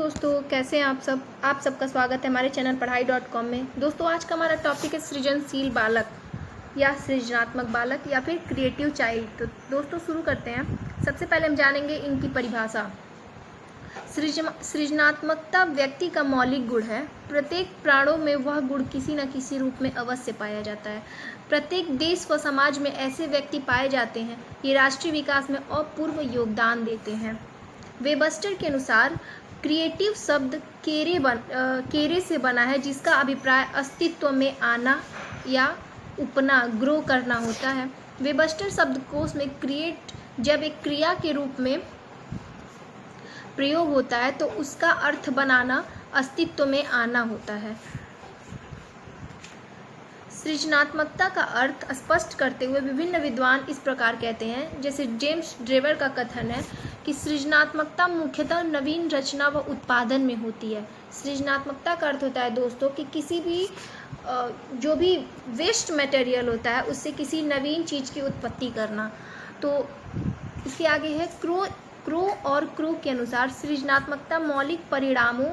दोस्तों, कैसे हैं आप सब। आप सबका स्वागत है हमारे चैनल पढ़ाई.com में। दोस्तों, आज का हमारा टॉपिक है सृजनशील बालक या सृजनात्मक बालक या फिर क्रिएटिव चाइल्ड। तो दोस्तों शुरू करते हैं। सबसे पहले हम जानेंगे इनकी परिभाषा। सृजनात्मकता व्यक्ति का मौलिक गुण है। प्रत्येक प्राणों में वह गुण किसी न किसी रूप में अवश्य पाया जाता है। प्रत्येक देश व समाज में ऐसे व्यक्ति पाए जाते हैं ये राष्ट्रीय विकास में अपूर्व योगदान देते हैं। वेबस्टर के अनुसार क्रिएटिव शब्द केरे से बना है, जिसका अभिप्राय अस्तित्व में आना या उपना ग्रो करना होता है। वेबस्टर शब्दकोश में क्रिएट जब एक क्रिया के रूप में प्रयोग होता है तो उसका अर्थ बनाना, अस्तित्व में आना होता है। सृजनात्मकता का अर्थ स्पष्ट करते हुए विभिन्न विद्वान इस प्रकार कहते हैं, जैसे जेम्स ड्रेवर का कथन है कि सृजनात्मकता मुख्यतः नवीन रचना व उत्पादन में होती है। सृजनात्मकता का अर्थ होता है दोस्तों कि किसी भी जो भी वेस्ट मटेरियल होता है उससे किसी नवीन चीज़ की उत्पत्ति करना। तो इसके आगे है क्रो के अनुसार सृजनात्मकता मौलिक परिणामों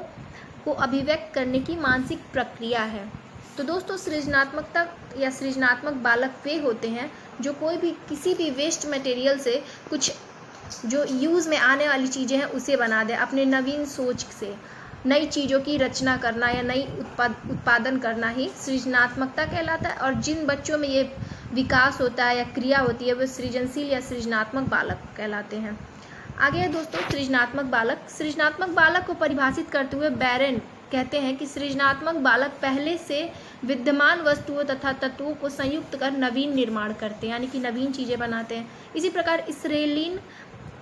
को अभिव्यक्त करने की मानसिक प्रक्रिया है। तो दोस्तों, सृजनात्मकता या सृजनात्मक बालक वे होते हैं जो कोई भी किसी भी वेस्ट मटेरियल से कुछ जो यूज़ में आने वाली चीज़ें हैं उसे बना दे। अपने नवीन सोच से नई चीज़ों की रचना करना या नई उत्पादन करना ही सृजनात्मकता कहलाता है। और जिन बच्चों में ये विकास होता है या क्रिया होती है वो सृजनशील या सृजनात्मक बालक कहलाते हैं। आगे है दोस्तों सृजनात्मक बालक। सृजनात्मक बालक को परिभाषित करते हुए बैरन कहते हैं कि सृजनात्मक बालक पहले से विद्यमान वस्तुओं तथा तत्वों को संयुक्त कर नवीन निर्माण करते हैं, यानी कि नवीन चीज़ें बनाते हैं। इसी प्रकार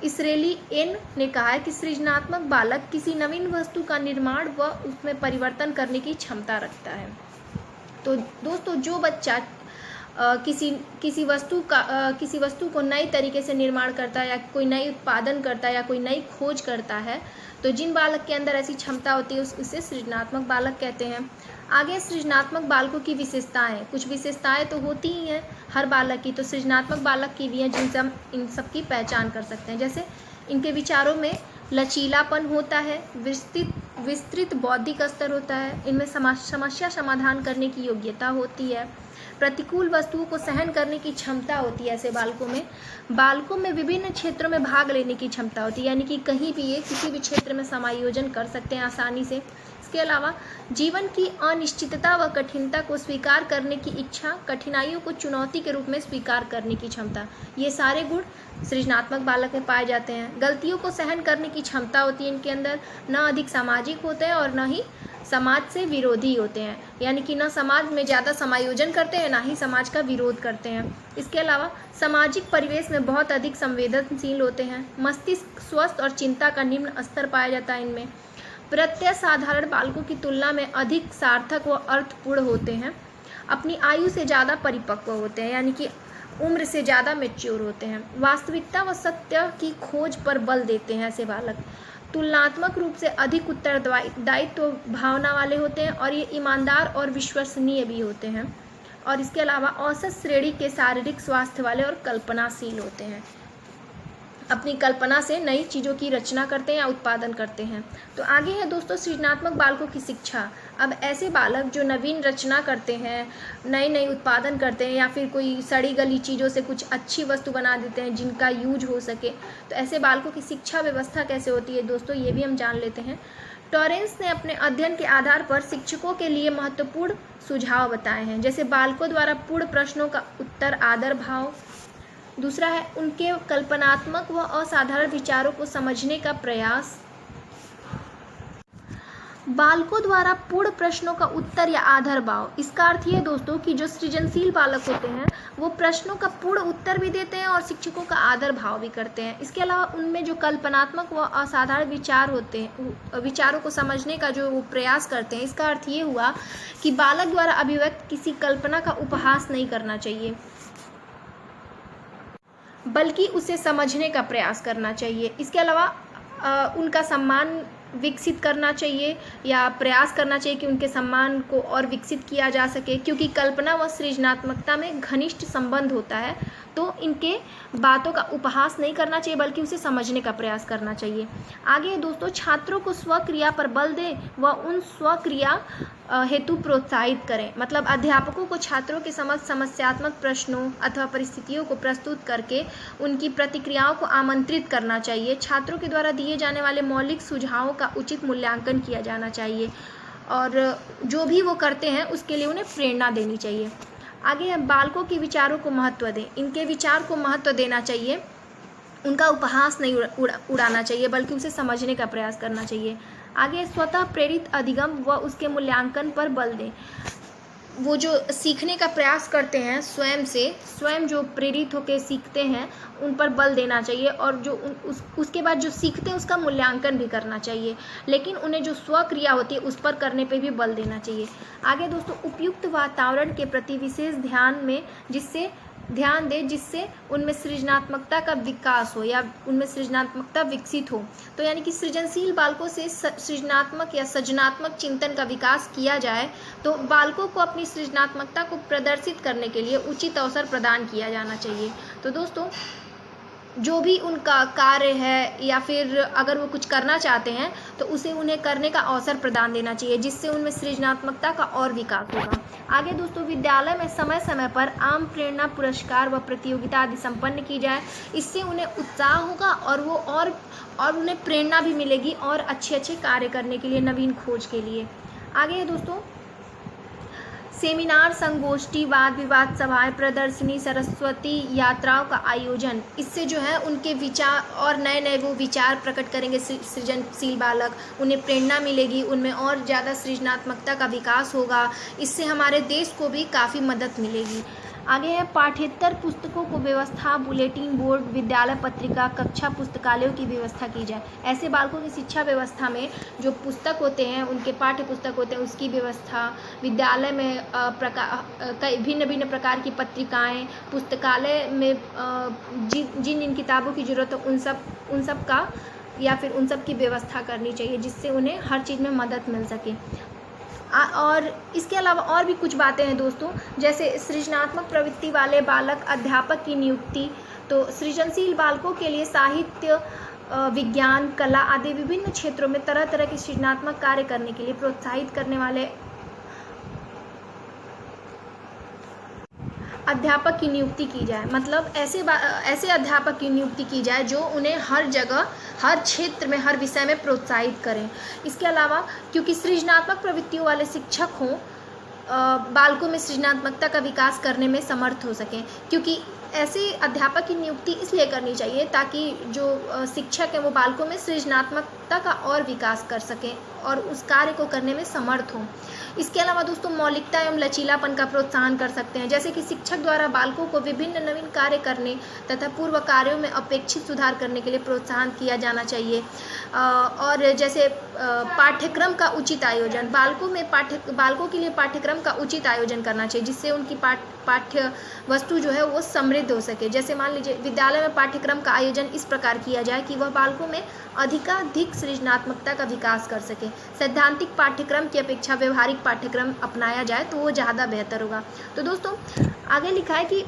इसरेली एन ने कहा है कि सृजनात्मक बालक किसी नवीन वस्तु का निर्माण व उसमें परिवर्तन करने की क्षमता रखता है। तो दोस्तों, जो बच्चा किसी वस्तु को नए तरीके से निर्माण करता है या कोई नई उत्पादन करता है या कोई नई खोज करता है, तो जिन बालक के अंदर ऐसी क्षमता होती है उसे सृजनात्मक बालक कहते हैं। आगे सृजनात्मक बालकों की विशेषताएं। कुछ विशेषताएं तो होती ही हैं हर बालक की, तो सृजनात्मक बालक की भी हैं जिनसे हम इन सब की पहचान कर सकते हैं। जैसे इनके विचारों में लचीलापन होता है, विस्तृत बौद्धिक स्तर होता है, इनमें समस्या समाधान करने की योग्यता होती है, प्रतिकूल वस्तुओं को सहन करने की क्षमता होती है। ऐसे बालकों में विभिन्न क्षेत्रों में भाग लेने की क्षमता होती है, यानी कि कहीं भी ये किसी भी क्षेत्र में समायोजन कर सकते हैं आसानी से। इसके अलावा जीवन की अनिश्चितता व कठिनता को स्वीकार करने की इच्छा, कठिनाइयों को चुनौती के रूप में स्वीकार करने की क्षमता, ये सारे गुण सृजनात्मक बालक में पाए जाते हैं। गलतियों को सहन करने की क्षमता होती है इनके अंदर, न अधिक सामाजिक होते हैं और न ही समाज से विरोधी होते हैं, यानी कि न समाज में ज़्यादा समायोजन करते हैं ना ही समाज का विरोध करते हैं। इसके अलावा सामाजिक परिवेश में बहुत अधिक संवेदनशील होते हैं। मस्तिष्क स्वस्थ और चिंता का निम्न स्तर पाया जाता है इनमें। प्रत्यय साधारण बालकों की तुलना में अधिक सार्थक व अर्थपूर्ण होते हैं। अपनी आयु से ज़्यादा परिपक्व होते हैं, यानी कि उम्र से ज़्यादा मैच्योर होते हैं। वास्तविकता व सत्य की खोज पर बल देते हैं ऐसे बालक। तुलनात्मक रूप से अधिक उत्तरदायित्व भावना वाले होते हैं और ये ईमानदार और विश्वसनीय भी होते हैं। और इसके अलावा औसत श्रेणी के शारीरिक स्वास्थ्य वाले और कल्पनाशील होते हैं। अपनी कल्पना से नई चीज़ों की रचना करते हैं या उत्पादन करते हैं। तो आगे है दोस्तों सृजनात्मक बालकों की शिक्षा। अब ऐसे बालक जो नवीन रचना करते हैं, नई उत्पादन करते हैं या फिर कोई सड़ी गली चीज़ों से कुछ अच्छी वस्तु बना देते हैं जिनका यूज हो सके, तो ऐसे बालकों की शिक्षा व्यवस्था कैसे होती है दोस्तों, ये भी हम जान लेते हैं। टॉरेंस ने अपने अध्ययन के आधार पर शिक्षकों के लिए महत्वपूर्ण सुझाव बताए हैं, जैसे बालकों द्वारा पूर्ण प्रश्नों का उत्तर आदर भाव। दूसरा है उनके कल्पनात्मक व असाधारण विचारों को समझने का प्रयास। बालकों द्वारा पूर्ण प्रश्नों का उत्तर या आदर भाव, इसका अर्थ ये दोस्तों कि जो सृजनशील बालक होते हैं वो प्रश्नों का पूर्ण उत्तर भी देते हैं और शिक्षकों का आदर भाव भी करते हैं। इसके अलावा उनमें जो कल्पनात्मक व असाधारण विचार होते हैं, विचारों को समझने का जो वो प्रयास करते हैं, इसका अर्थ ये हुआ कि बालक द्वारा अभिव्यक्त किसी कल्पना का उपहास नहीं करना चाहिए बल्कि उसे समझने का प्रयास करना चाहिए। इसके अलावा उनका सम्मान विकसित करना चाहिए या प्रयास करना चाहिए कि उनके सम्मान को और विकसित किया जा सके, क्योंकि कल्पना व सृजनात्मकता में घनिष्ठ संबंध होता है। तो इनके बातों का उपहास नहीं करना चाहिए बल्कि उसे समझने का प्रयास करना चाहिए। आगे दोस्तों, छात्रों को स्वक्रिया पर बल दें व उन स्वक्रिया हेतु प्रोत्साहित करें। मतलब अध्यापकों को छात्रों के समक्ष समस्यात्मक प्रश्नों अथवा परिस्थितियों को प्रस्तुत करके उनकी प्रतिक्रियाओं को आमंत्रित करना चाहिए। छात्रों के द्वारा दिए जाने वाले मौलिक सुझावों का उचित मूल्यांकन किया जाना चाहिए और जो भी वो करते हैं उसके लिए उन्हें प्रेरणा देनी चाहिए। आगे है, बालकों के विचारों को महत्व दें। इनके विचार को महत्व देना चाहिए, उनका उपहास नहीं उड़ाना चाहिए बल्कि उसे समझने का प्रयास करना चाहिए। आगे, स्वतः प्रेरित अधिगम व उसके मूल्यांकन पर बल दें। वो जो सीखने का प्रयास करते हैं स्वयं जो प्रेरित होकर सीखते हैं उन पर बल देना चाहिए और जो उसके बाद जो सीखते हैं उसका मूल्यांकन भी करना चाहिए, लेकिन उन्हें जो स्वक्रिया होती है उस पर करने पे भी बल देना चाहिए। आगे दोस्तों, उपयुक्त वातावरण के प्रति विशेष ध्यान दें जिससे उनमें सृजनात्मकता का विकास हो या उनमें सृजनात्मकता विकसित हो। तो यानी कि सृजनशील बालकों से सृजनात्मक या सृजनात्मक चिंतन का विकास किया जाए तो बालकों को अपनी सृजनात्मकता को प्रदर्शित करने के लिए उचित अवसर प्रदान किया जाना चाहिए। तो दोस्तों, जो भी उनका कार्य है या फिर अगर वो कुछ करना चाहते हैं तो उसे उन्हें करने का अवसर प्रदान देना चाहिए जिससे उनमें सृजनात्मकता का और विकास होगा। आगे दोस्तों, विद्यालय में समय समय पर आम प्रेरणा पुरस्कार व प्रतियोगिता आदि संपन्न की जाए। इससे उन्हें उत्साह होगा और वो और उन्हें प्रेरणा भी मिलेगी और अच्छे कार्य करने के लिए, नवीन खोज के लिए। आगे दोस्तों, सेमिनार, संगोष्ठी, वाद विवाद सभाएं, प्रदर्शनी, सरस्वती यात्राओं का आयोजन, इससे जो है उनके विचार और नए वो विचार प्रकट करेंगे सृजनशील बालक, उन्हें प्रेरणा मिलेगी, उनमें और ज़्यादा सृजनात्मकता का विकास होगा। इससे हमारे देश को भी काफ़ी मदद मिलेगी। आगे है, पाठ्येतर पुस्तकों को व्यवस्था, बुलेटिन बोर्ड, विद्यालय पत्रिका, कक्षा पुस्तकालयों की व्यवस्था की जाए। ऐसे बालकों की शिक्षा व्यवस्था में जो पुस्तक होते हैं, उनके पाठ्य पुस्तक होते हैं, उसकी व्यवस्था, विद्यालय में भिन्न प्रकार की पत्रिकाएं, पुस्तकालय में जिन किताबों की ज़रूरत हो उन सब का या फिर उन सब की व्यवस्था करनी चाहिए जिससे उन्हें हर चीज़ में मदद मिल सके। और इसके अलावा और भी कुछ बातें हैं दोस्तों, जैसे सृजनात्मक प्रवृत्ति वाले बालक अध्यापक की नियुक्ति। तो सृजनशील बालकों के लिए साहित्य, विज्ञान, कला आदि विभिन्न क्षेत्रों में तरह तरह के सृजनात्मक कार्य करने के लिए प्रोत्साहित करने वाले अध्यापक की नियुक्ति की जाए। मतलब ऐसे अध्यापक की नियुक्ति की जाए जो उन्हें हर जगह, हर क्षेत्र में, हर विषय में प्रोत्साहित करें। इसके अलावा क्योंकि सृजनात्मक प्रवृत्तियों वाले शिक्षक हों, बालकों में सृजनात्मकता का विकास करने में समर्थ हो सकें। क्योंकि ऐसे अध्यापक की नियुक्ति इसलिए करनी चाहिए ताकि जो शिक्षक हैं वो बालकों में सृजनात्मकता का और विकास कर सकें और उस कार्य को करने में समर्थ हों। इसके अलावा दोस्तों, मौलिकता एवं लचीलापन का प्रोत्साहन कर सकते हैं, जैसे कि शिक्षक द्वारा बालकों को विभिन्न नवीन कार्य करने तथा पूर्व कार्यों में अपेक्षित सुधार करने के लिए प्रोत्साहन किया जाना चाहिए। और जैसे पाठ्यक्रम का उचित आयोजन, बालकों के लिए पाठ्यक्रम का उचित आयोजन करना चाहिए जिससे उनकी पाठ्य वस्तु जो है वो समृद्ध हो सके। जैसे मान लीजिए विद्यालय में पाठ्यक्रम का आयोजन इस प्रकार किया जाए कि वह बालकों में अधिकाधिक सृजनात्मकता का विकास कर सके। सैद्धांतिक पाठ्यक्रम की अपेक्षा व्यवहारिक पाठ्यक्रम अपनाया जाए तो वो ज़्यादा बेहतर होगा। तो दोस्तों, आगे लिखा है कि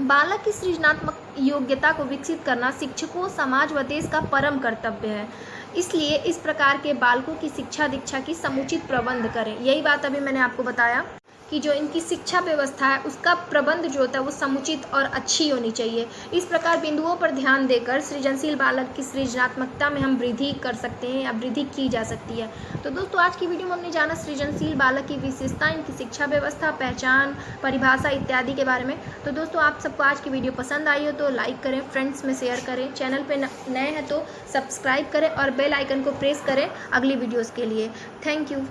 बालक की सृजनात्मक योग्यता को विकसित करना शिक्षकों, समाज व देश का परम कर्तव्य है। इसलिए इस प्रकार के बालकों की शिक्षा दीक्षा की समुचित प्रबंध करें। यही बात अभी मैंने आपको बताया कि जो इनकी शिक्षा व्यवस्था है उसका प्रबंध जो होता है वो समुचित और अच्छी होनी चाहिए। इस प्रकार बिंदुओं पर ध्यान देकर सृजनशील बालक की सृजनात्मकता में हम वृद्धि कर सकते हैं या वृद्धि की जा सकती है। तो दोस्तों, आज की वीडियो में हमने जाना सृजनशील बालक की विशेषता, इनकी शिक्षा व्यवस्था, पहचान, परिभाषा इत्यादि के बारे में। तो दोस्तों, आप सबको आज की वीडियो पसंद आई हो तो लाइक करें, फ्रेंड्स में शेयर करें, चैनल पर नए हैं तो सब्सक्राइब करें और बेल आइकन को प्रेस करें अगली वीडियोज़ के लिए। Thank you.